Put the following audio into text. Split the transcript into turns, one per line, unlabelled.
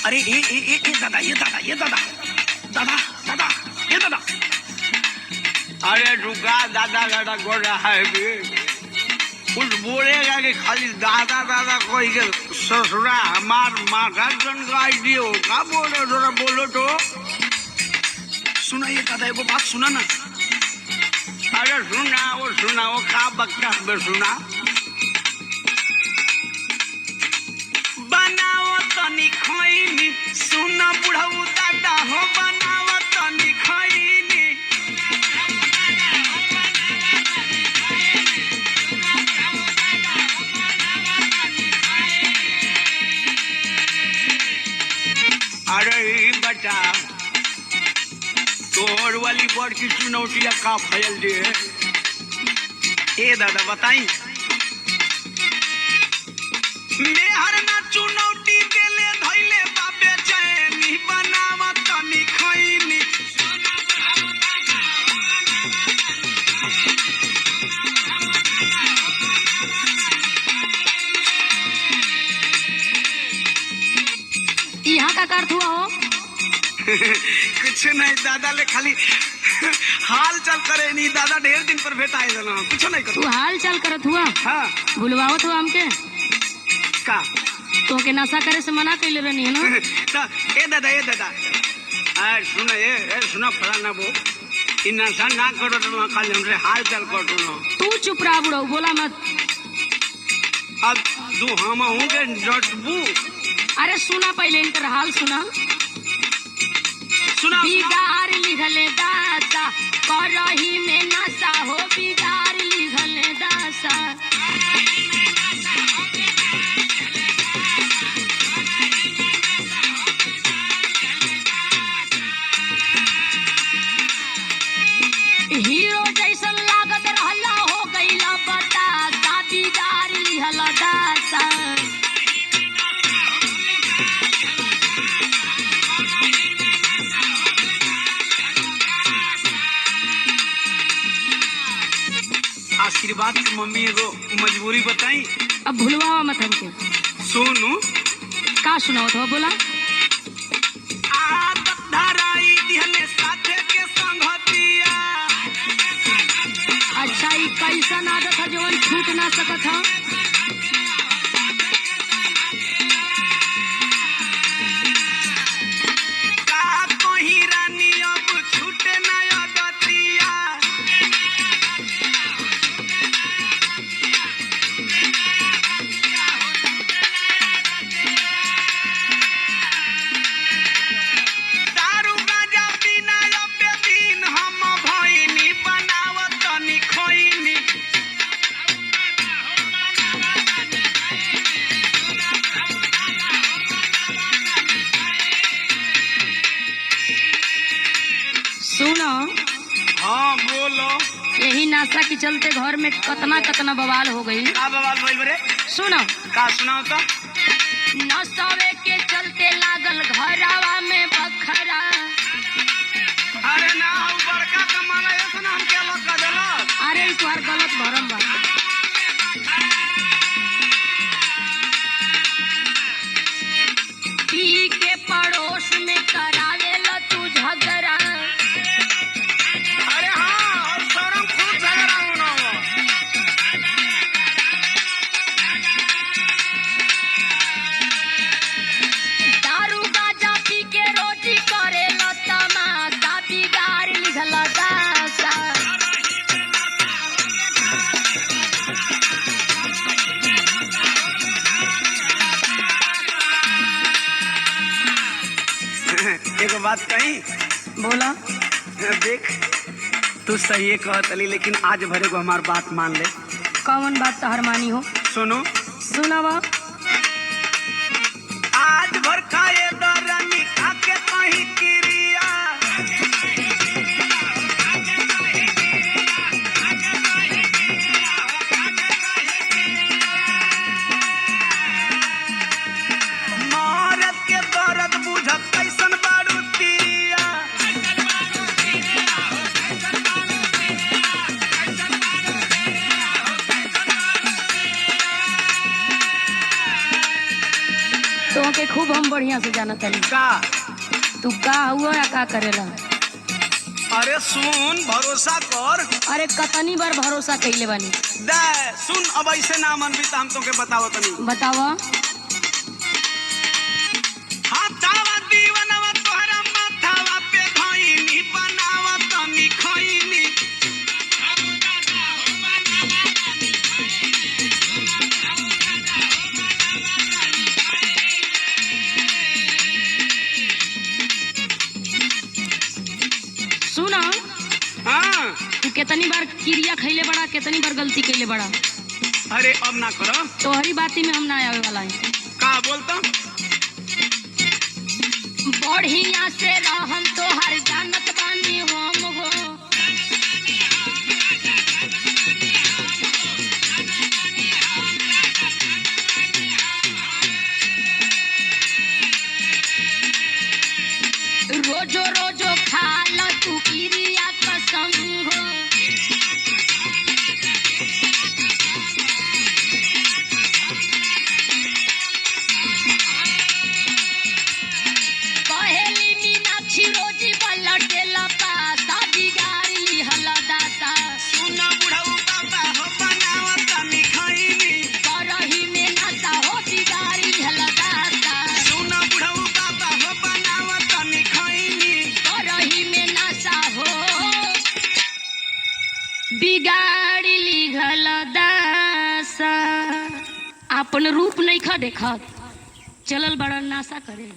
अरे ए दादा, ये दादा, ये दादा, दादा दादा, ये दादा।
अरे रुका दादा दादा कर रहा है भी कुछ बोलेगा कि खाली दादा दादा कोई के ससुरा हमार माथा जनगाई दियो का बोलो जरा बोलो तो।
सुना ये दादा, एगो बात सुना ना।
अरे सुनाओ का बक्का में सुना।
बनाओ तनी खैनी, सुना बुढ़ऊ दादा हो, बनाओ तनी खैनी।
अरे बता तोर वाली बड़ की चुनौतियाँ का फैल दे।
ए दादा बताई। मेहर ना चुनौती देले धैले बाबे चैनी, बनावा तनी खैनी।
यहाँ का कर हुआ हो?
कुछ नहीं दादा, ले खाली हाल चाल करे नहीं दादा, ढेर दिन पर भेटा है ना, कुछ नहीं कर।
तू हाल चाल करत हुआ?
हाँ
बुलवावत हुआ हमके
का
तो के नशा करे से मना कैले रहनी है ना।
तो ए दादा सुना सुना फलाना वो इ नशा ना करो तो खाली हमरे हाल चाल कर दो।
तू चुप रहा बुढ़ऊ, बोला मत।
अब तू हम हूँ के जटबू।
अरे सुना पहले इनकर हाल सुना।
सुना
बिगाड़ लिखले दासा करही में नशा हो, बिगाड़ लिखले दासा। हीरो जैसन लागत रहला, हो गईला बतासा, बिगाड़ लिहला दासा।
आशीर्वाद की मम्मी एगो मजबूरी बताई।
अब भूलवा मत हमके।
सुनू
का सुनाओ तो बोला।
आदत धराई दिहले साथे के संगतिया।
अच्छा ये कैसन आदत है जो छूट ना सकत है?
का कहीं रानी अब छूटे ना आदतिया। दारू गांजा पीना अब दिन हम भइनी, बनावत तनी खैनी।
सुनो,
हाँ बोलो।
यही नाशा के चलते घर में कतना बवाल हो गई।
का बवाल भइल बरे?
सुनो,
का सुनाओ तो।
नशवे के चलते लागल घरवा में बखरा।
अरे ना उ बड़का कमाना ऐसा हम क्या लोग का देला।
अरे ई तोहर गलत भरम बा। पी के पड़ोस में करावेला तू झगड़ा।
अरे हाँ, और शर्म खूब झगड़ा होना हो।
दारू गांजा पी के रोटी करेला तमाशा, बिगाड़ लिहला दासा।
एगो बात कही।
बोला।
देख तू सही कहत अली, लेकिन आज भरे को हमार बात मान ले।
कौन बात तहर मानी हो?
सुनो
सुनावा।
आज भर खाए दरानी खाके कहीं क्रिया। मरद के दर्द बुझत कैसन बारू तिरिया।
बढ़िया से जाना तनी।
का
तू का हुआ या का करेला?
अरे सुन भरोसा कर।
अरे कतनी बार भरोसा कइले बानी।
दे सुन अब ऐसे ना मन भी तो हम तोके बताओ तनी।
बतावा।
हाथावा दीवनवा तोहरा माथावा पे धइनी बनावा तनी खइनी।
सुना
हाँ
तू कितनी बार क्रिया खइले बड़ा, कितनी बार गलती कइले बड़ा।
अरे अब ना करो।
तोहरी बाती में हम ना आवे वाला है।
का बोलता
बढ़िया से रहम तोहर जानत बानी हम हो। रोजो रोजो खाला तू क्रिया कसम हो। कहेली मीनाक्षी रोजी पलटेला पासा बिगाड़ी हलदाता।
सुना बुढ़ऊ बाबा हो बनावा तनी खइनी।
करही में नशा हो बिगाड़ी हलदाता।
सुना बुढ़ऊ बाबा हो बनावा तनी खइनी।
करही में नशा हो बिगाड़ी लिघल दासा। अपन रूप नहीं खा देखत, चलल बड़ा नाशा करे।